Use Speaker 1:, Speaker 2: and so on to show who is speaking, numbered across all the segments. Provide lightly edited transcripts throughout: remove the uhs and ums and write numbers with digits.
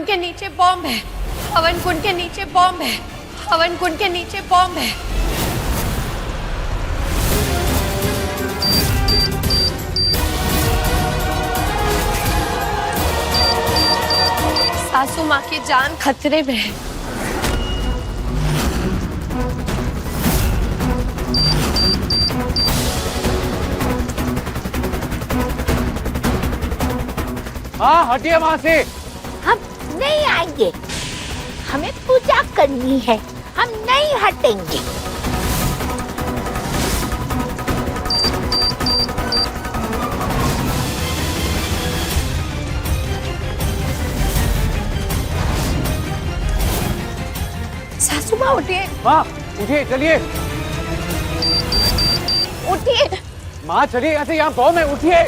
Speaker 1: कुंड के नीचे बॉम्ब है। हवन कुंड के नीचे बॉम्ब है। हवन कुंड के नीचे बॉम्ब है। सासू माँ की जान खतरे में है।
Speaker 2: हाँ, हटिए वहां से।
Speaker 3: हम नहीं आएंगे, हमें पूजा करनी है, हम नहीं हटेंगे।
Speaker 1: सासू माँ उठिए।
Speaker 2: माँ उठिए, चलिए।
Speaker 1: उठिए
Speaker 2: माँ चलिए, ऐसे यहाँ बॉम्ब है, उठिए।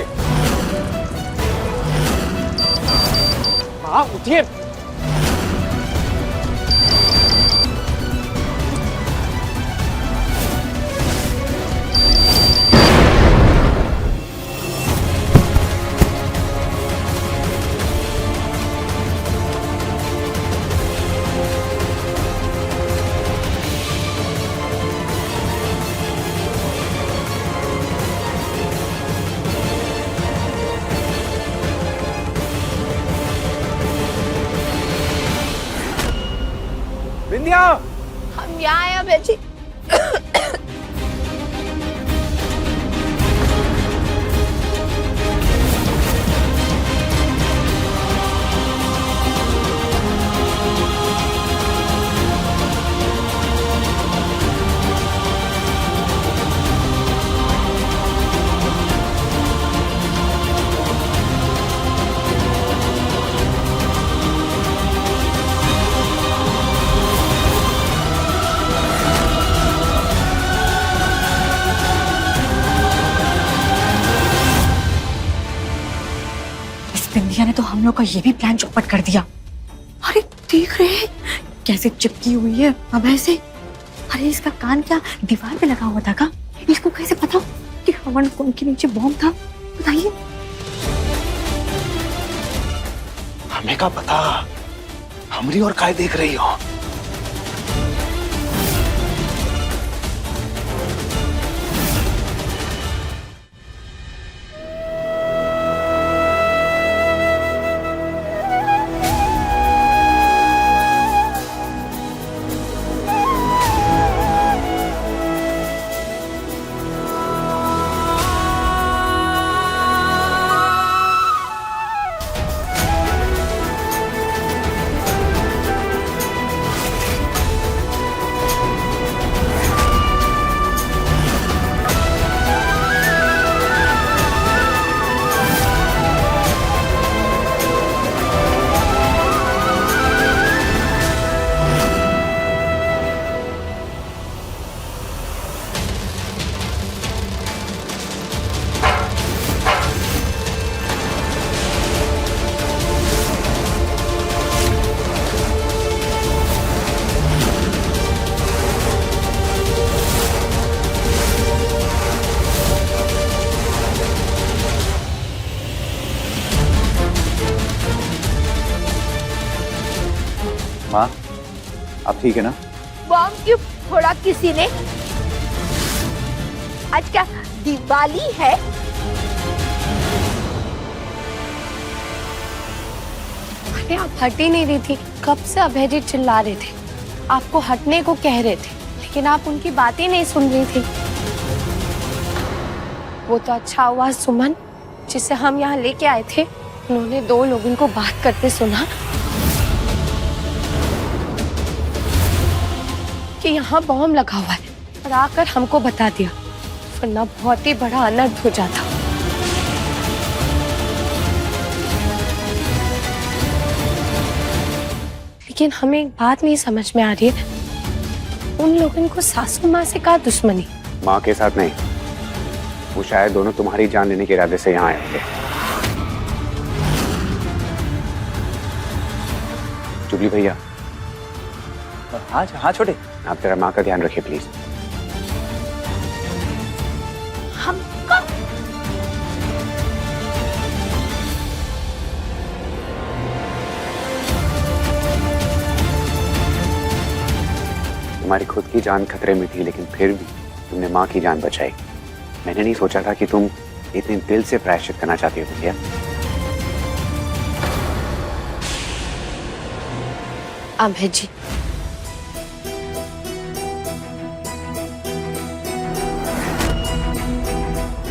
Speaker 2: माँ उठिए। विंध्या,
Speaker 1: हम यहाँ आए हैं बेटी।
Speaker 4: बिंदिया ने तो हम लोग का ये भी प्लान चौपट कर दिया। अरे देख रहे हैं कैसे चिपकी हुई है अब ऐसे। अरे इसका कान क्या दीवार पे लगा हुआ था का? इसको कैसे पता कि हवन कुंड के नीचे बॉम्ब था? बताइए।
Speaker 2: हमें क्या पता, हमरी और काय देख रही हो? माँ, आप ठीक है ना?
Speaker 3: बॉम्ब क्यों फोड़ा किसी ने? आज क्या दिवाली है?
Speaker 1: अरे आप हट ही नहीं रही थी। कब से अभय जी चिल्ला रहे थे, आपको हटने को कह रहे थे, लेकिन आप उनकी बातें नहीं सुन रही थी। वो तो अच्छा हुआ सुमन, जिसे हम यहाँ लेके आए थे, उन्होंने 2 लोगों को बात करते सुना कि यहाँ बॉम्ब लगा हुआ है, और आकर हमको बता दिया, वरना बहुत ही बड़ा अनर्थ हो जाता। लेकिन हमें एक बात नहीं समझ में आ रही है, उन लोगों को सासू माँ से क्या दुश्मनी?
Speaker 2: माँ के साथ नहीं, वो शायद दोनों तुम्हारी जान लेने के इरादे से यहाँ आए होंगे। जुबली भैया।
Speaker 5: हाँ हाँ छोटे,
Speaker 2: आप जरा माँ का ध्यान रखिए प्लीज।
Speaker 3: हमको
Speaker 2: तुम्हारी खुद की जान खतरे में थी, लेकिन फिर भी तुमने माँ की जान बचाई। मैंने नहीं सोचा था कि तुम इतने दिल से प्रायश्चित करना चाहती हो बिंदिया।
Speaker 1: अभय जी,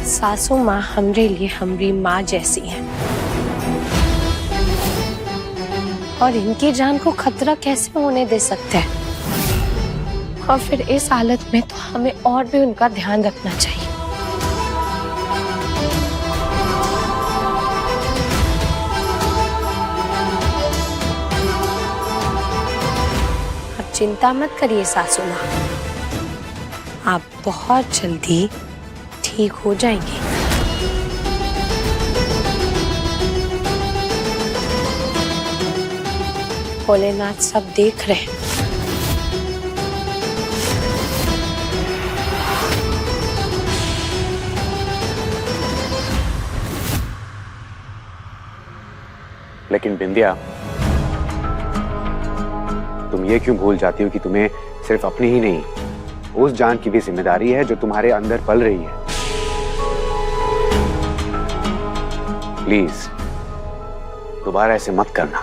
Speaker 1: सासू माँ हमरे लिए हमरी माँ जैसी है, और इनकी जान को खतरा कैसे होने दे सकते हैं? और फिर इस हालत में तो हमें और भी उनका ध्यान रखना चाहिए। आप चिंता मत करिए सासू माँ, आप बहुत जल्दी ठीक हो जाएंगे। भोलेनाथ सब देख रहे हैं।
Speaker 2: लेकिन बिंदिया, तुम ये क्यों भूल जाती हो कि तुम्हें सिर्फ अपनी ही नहीं, उस जान की भी जिम्मेदारी है जो तुम्हारे अंदर पल रही है। प्लीज दोबारा ऐसे मत करना।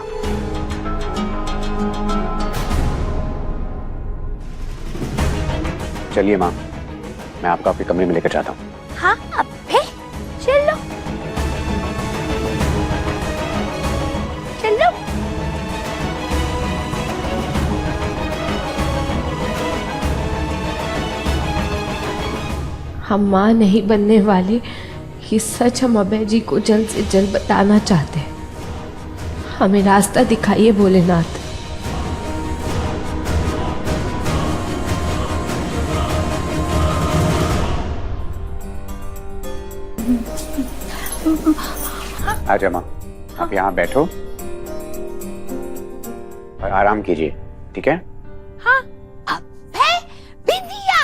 Speaker 2: चलिए माँ, मैं आपको आपके कमरे में लेकर जाता हूँ।
Speaker 3: हाँ अभय, चलो चलो।
Speaker 6: हम माँ नहीं बनने वाले, ये सच हम अभय जी को जल्द से जल्द बताना चाहते हैं। हमें रास्ता दिखाइए भोलेनाथ।
Speaker 2: आजा माँ, आप यहाँ बैठो और आराम कीजिए, ठीक है?
Speaker 3: हाँ अभय, बिंदिया।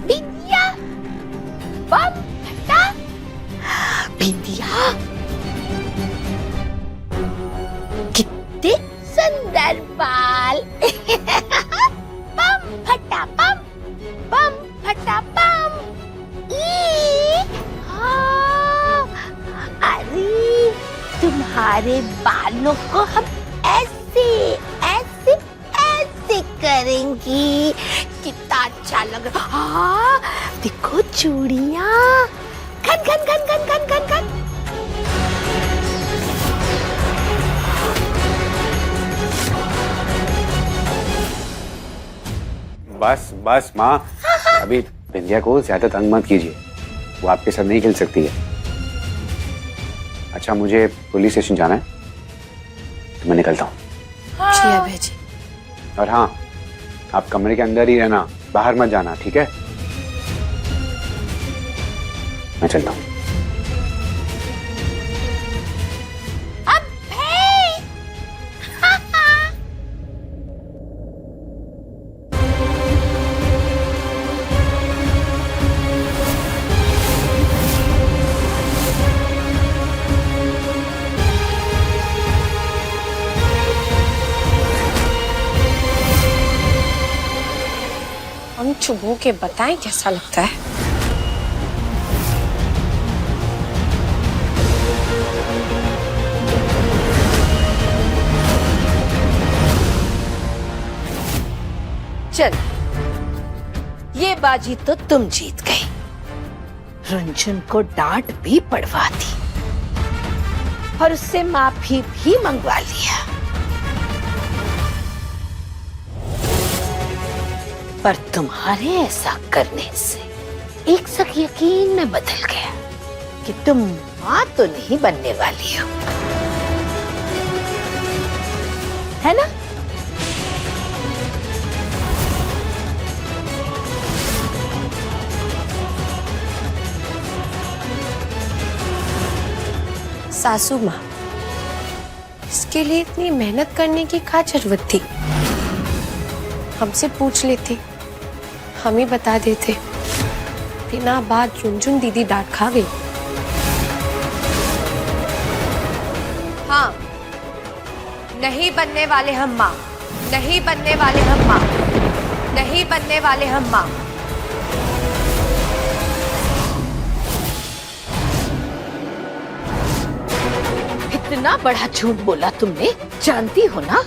Speaker 3: बिंदिया, बम फटा। बिंदिया, कितने सुंदर बाल। बम फटा बम, बम फटा बम। हाँ, अरे तुम्हारे बालों को हम ऐसे ऐसे ऐसे करेंगी। कितना अच्छा लग रहा। हाँ, देखो चूड़ियाँ। खन खन खन खन खन खन खन।
Speaker 2: बस बस माँ, अभी बिंदिया को ज्यादा तंग मत कीजिए, वो आपके साथ नहीं खेल सकती है। अच्छा, मुझे पुलिस स्टेशन जाना है तो मैं निकलता हूँ।
Speaker 1: जी अभय जी।
Speaker 2: और हाँ, आप कमरे के अंदर ही रहना, बाहर मत जाना, ठीक है? मैं चलता हूँ।
Speaker 1: हम चुभो के बताएं कैसा लगता है?
Speaker 3: चल, ये बाजी तो तुम जीत गई। रुंझुन को डांट भी पड़वा दी और उससे माफी भी मंगवा लिया। पर तुम्हारे ऐसा करने से एक शक यकीन में बदल गया कि तुम माँ तो नहीं बनने वाली हो, है ना?
Speaker 1: सासू माँ, इसके लिए इतनी मेहनत करने की क्या जरूरत थी? हमसे पूछ लेते, हम ही बता देते। बिना बात रुंझुन दीदी डांट खा गई। हाँ, नहीं बनने वाले हम माँ, नहीं बनने वाले हम माँ, नहीं बनने वाले हम माँ।
Speaker 3: इतना बड़ा झूठ बोला तुमने। जानती हो ना,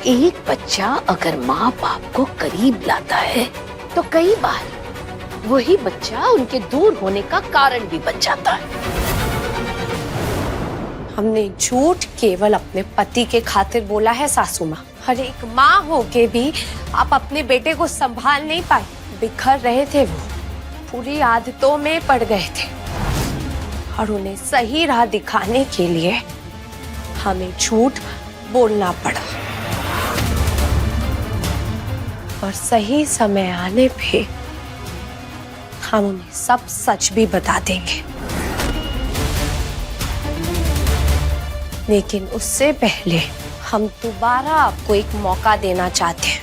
Speaker 3: एक बच्चा अगर माँ बाप को करीब लाता है तो कई बार वही बच्चा उनके दूर होने का कारण भी बन जाता है।
Speaker 1: हमने झूठ केवल अपने पति के खातिर बोला है सासू माँ। हर एक माँ होके भी आप अपने बेटे को संभाल नहीं पाई। बिखर रहे थे वो, पूरी आदतों में पड़ गए थे और उन्हें सही राह दिखाने के लिए हमें झूठ बोलना पड़ा। और सही समय आने पे हम उन्हें सब सच भी बता देंगे। लेकिन उससे पहले हम दोबारा आपको एक मौका देना चाहते हैं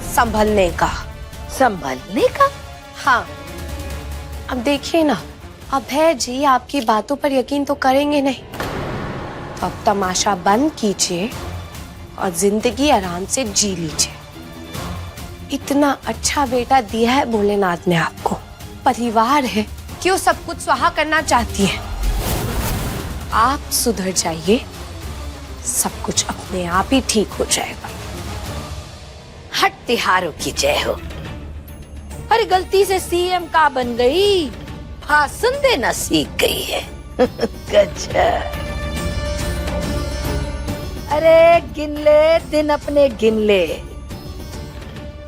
Speaker 1: संभलने का।
Speaker 3: संभलने का?
Speaker 1: हाँ, अब देखिए ना, अभय जी आपकी बातों पर यकीन तो करेंगे नहीं, तो अब तमाशा बंद कीजिए और जिंदगी आराम से जी लीजिए। इतना अच्छा बेटा दिया है भोलेनाथ ने आपको, परिवार है, क्यों सब कुछ स्वाहा करना चाहती है? आप सुधर जाइए, सब कुछ अपने आप ही ठीक हो जाएगा।
Speaker 3: हट तिहारों की जय हो। अरे गलती से सीएम का बन गई, भाषण देना सीख गई है। गजब। अरे गिन ले दिन अपने गिन ले।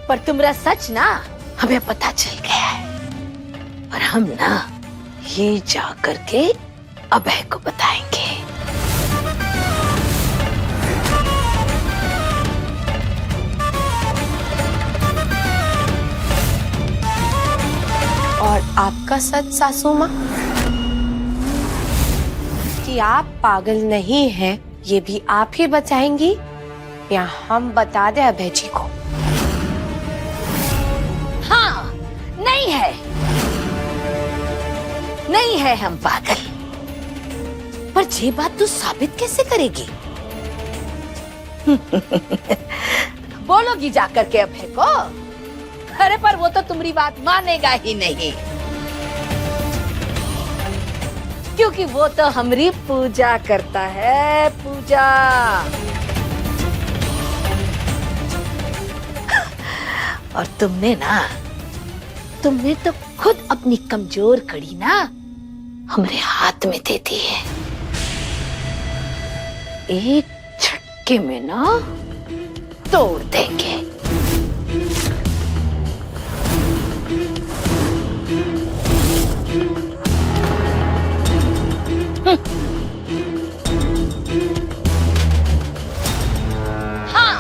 Speaker 3: पर तुम्हारा सच ना हमें पता चल गया है, और हम ना ये जा करके अभय को बताएंगे।
Speaker 1: और आपका सच सासू माँ, कि आप पागल नहीं हैं, ये भी आप ही बताएंगी या हम बता दें अभय जी को?
Speaker 3: हाँ, नहीं है, नहीं है हम पागल। पर ये बात तू साबित कैसे करेगी? बोलोगी जाकर के अभय को? अरे पर वो तो तुम्हारी बात मानेगा ही नहीं, क्योंकि वो तो हमारी पूजा करता है, पूजा। और तुमने तो खुद अपनी कमजोर कड़ी ना हमारे हाथ में दे दी है। एक झटके में ना तोड़ देंगे। हाँ,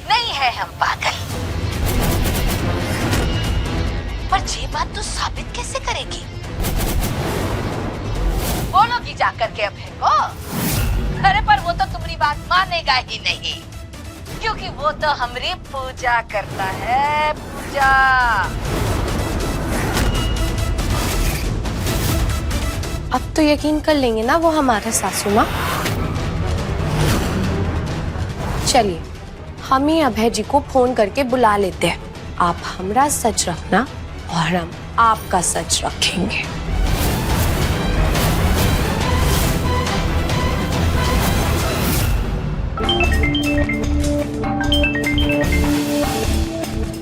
Speaker 3: नहीं है हम पागल। पर ये बात तू साबित कैसे करेगी? बोलोगी जाकर के अभय को? अरे पर वो तो तुम्हारी बात मानेगा ही नहीं, क्योंकि वो तो हमारी पूजा करता है, पूजा।
Speaker 1: अब तो यकीन कर लेंगे ना वो हमारा सासू माँ। चलिए, हम ही अभय जी को फोन करके बुला लेते हैं। आप हमारा सच रखना और हम आपका सच रखेंगे।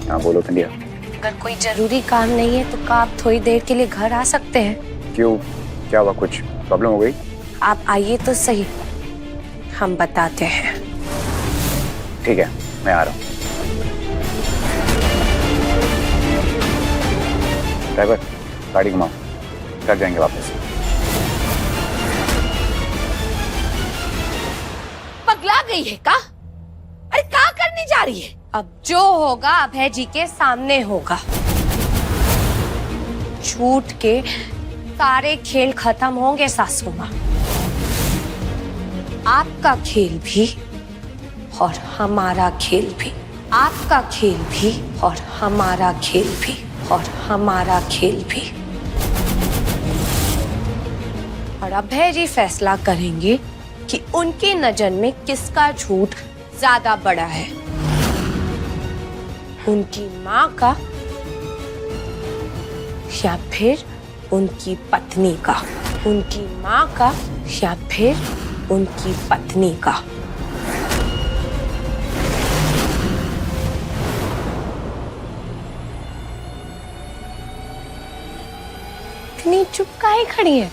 Speaker 2: हाँ बोलो कंडिया।
Speaker 1: अगर कोई जरूरी काम नहीं है तो आप थोड़ी देर के लिए घर आ सकते हैं।
Speaker 2: क्यों, क्या हुआ? कुछ प्रॉब्लम हो गई?
Speaker 1: आप आइए तो सही, हम बताते हैं।
Speaker 2: ठीक है, मैं आ रहा हूँ। ड्राइवर, गाड़ी घुमाओ, घर जाएंगे वापस।
Speaker 3: पगला गई है का? अरे क्या करने जा रही है?
Speaker 1: अब जो होगा अभय जी के सामने होगा। झूठ के सारे खेल खत्म होंगे सासू माँ। आपका खेल भी और हमारा खेल भी, आपका खेल भी और हमारा खेल भी, और हमारा खेल भी। और अभय जी फैसला करेंगे कि उनकी नजर में किसका झूठ ज्यादा बड़ा है, उनकी माँ का या फिर उनकी पत्नी का, उनकी माँ का या फिर उनकी पत्नी का। इतनी चुप काहे खड़ी है?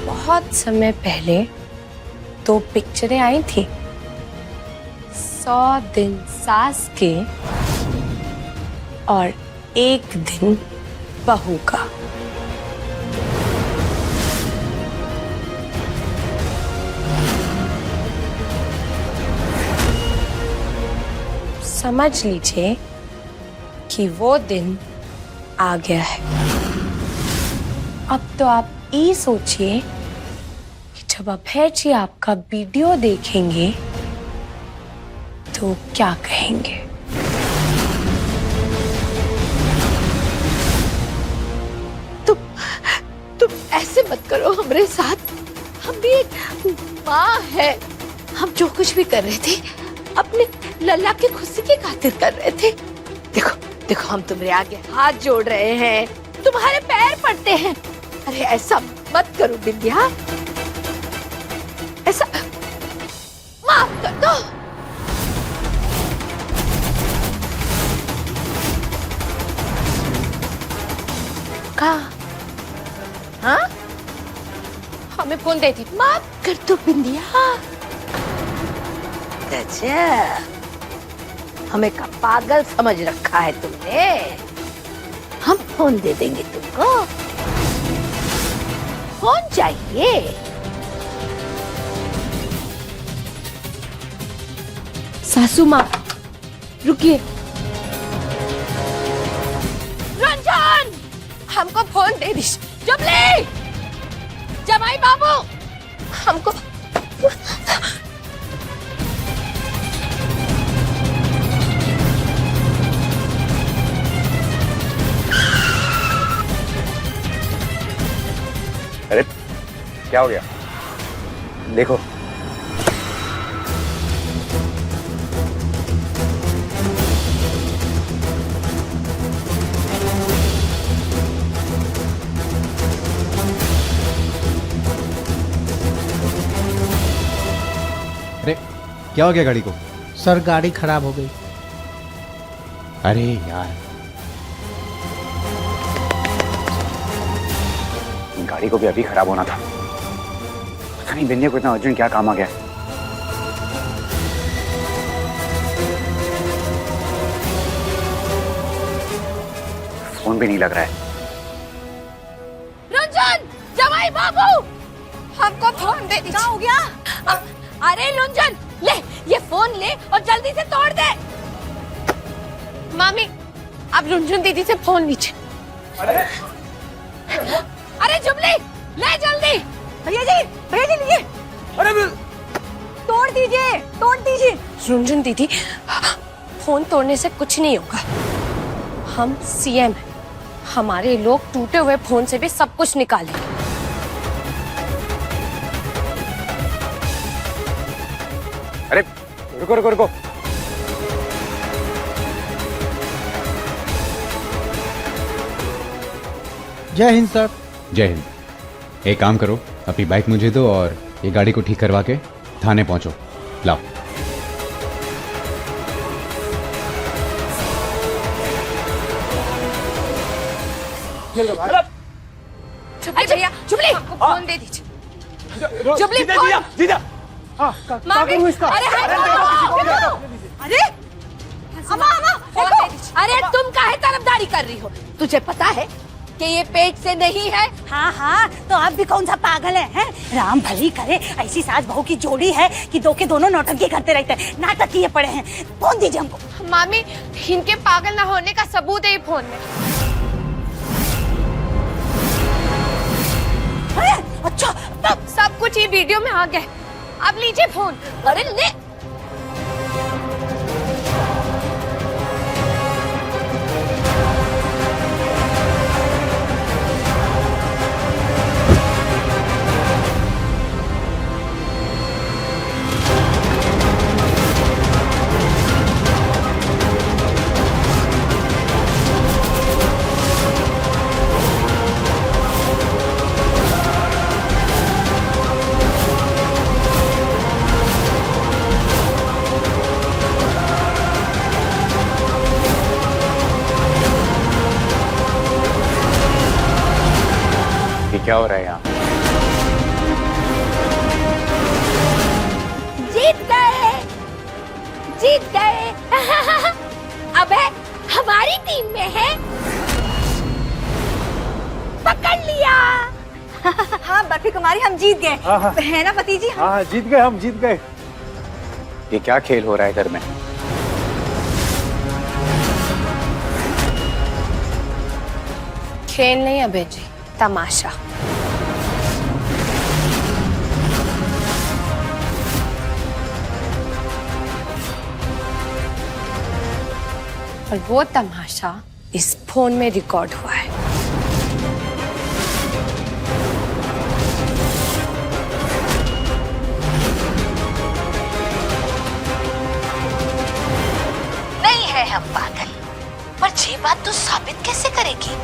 Speaker 1: बहुत समय पहले 2 पिक्चरें आई थी, 100 दिन सास के और 1 दिन बहू का। समझ लीजिए कि वो दिन आ गया है। अब तो आप ये सोचिए कि जब अभय जी आपका वीडियो देखेंगे तो क्या कहेंगे।
Speaker 3: तुम ऐसे मत करो हमारे साथ। हम भी एक माँ है। हम जो कुछ भी कर रहे थे अपने लल्ला की खुशी की खातिर कर रहे थे। देखो देखो, हम तुम्हारे आगे हाथ जोड़ रहे हैं, तुम्हारे पैर पड़ते हैं। अरे ऐसा मत करो बिंदिया, ऐसा माफ कर दो।
Speaker 1: का
Speaker 3: हाँ,
Speaker 1: हमें फोन दे दी।
Speaker 3: माफ कर दो बिंदिया। अच्छा, हमें का पागल समझ रखा है तुमने। हम फोन दे देंगे तुमको। फोन चाहिए?
Speaker 6: सासू माँ रुकिए।
Speaker 3: रंजन,
Speaker 1: हमको फोन दे दी।
Speaker 3: जुबली, जमाई बाबू,
Speaker 1: हमको
Speaker 2: अरे क्या हो गया? देखो
Speaker 7: अरे क्या हो गया गाड़ी को?
Speaker 8: सर गाड़ी खराब हो गई।
Speaker 7: अरे यार,
Speaker 2: गाड़ी को भी अभी खराब होना था। पता नहीं बिंदिया को इतना अर्जेंट क्या काम आ गया। फोन भी नहीं लग रहा है।
Speaker 3: रंजन, जमाई बाबू,
Speaker 1: हमको फोन दे दी।
Speaker 3: क्या हो गया? अरे रंजन, ले ये फोन ले और जल्दी से तोड़ दे।
Speaker 1: मामी, आप रुंझुन दीदी से फोन लीजिए।
Speaker 3: अरे जुबली, ले जल्दी। भैया जी लिए।
Speaker 5: अरे
Speaker 3: तोड़ दीजिए।
Speaker 1: रुंझुन दीदी, फोन तोड़ने से कुछ नहीं होगा। हम सीएम हैं, हमारे लोग टूटे हुए फोन से भी सब कुछ निकालेंगे।
Speaker 2: अरे रुको रुको रुको।
Speaker 8: जय हिंद सर।
Speaker 7: जय हिंद। एक काम करो, अपनी बाइक मुझे दो और ये गाड़ी को ठीक करवा के थाने पहुंचो। लाओ।
Speaker 1: अरे भैया, जुबली, हमको फोन दे दीजिए। Jubilee, phone.
Speaker 5: जीजा
Speaker 1: मामी,
Speaker 3: अरे अम्मा, अरे तुम काहे तरफदारी कर रही हो? तुझे पता है कि ये पेट से नहीं है?
Speaker 9: हाँ हाँ, तो आप भी कौन सा पागल हैं? राम भली करे, ऐसी सास बहू की जोड़ी है कि दो के दोनों नौटंकी करते रहते हैं, नाटक किए पड़े हैं। फोन दीजिए हमको।
Speaker 1: मामी, इनके पागल ना होने का सबूत है ये फोन में।
Speaker 9: अच्छा
Speaker 1: सब कुछ ये वीडियो में आ गया है। आप लीजिए फोन।
Speaker 3: अरे ले।
Speaker 2: ये क्या हो रहा है यहाँ?
Speaker 3: जीत गए, जीत गए। अबे हमारी टीम में है। पकड़ लिया।
Speaker 4: हाँ बर्फी कुमारी, हम जीत गए है ना पति जी?
Speaker 5: हाँ जीत गए, हम जीत गए।
Speaker 2: ये क्या खेल हो रहा है घर में?
Speaker 1: खेल नहीं अबे जी, तमाशा। और वो तमाशा इस फोन में रिकॉर्ड हुआ है।
Speaker 3: नहीं है हम पागल, पर ये बात तू साबित कैसे करेगी?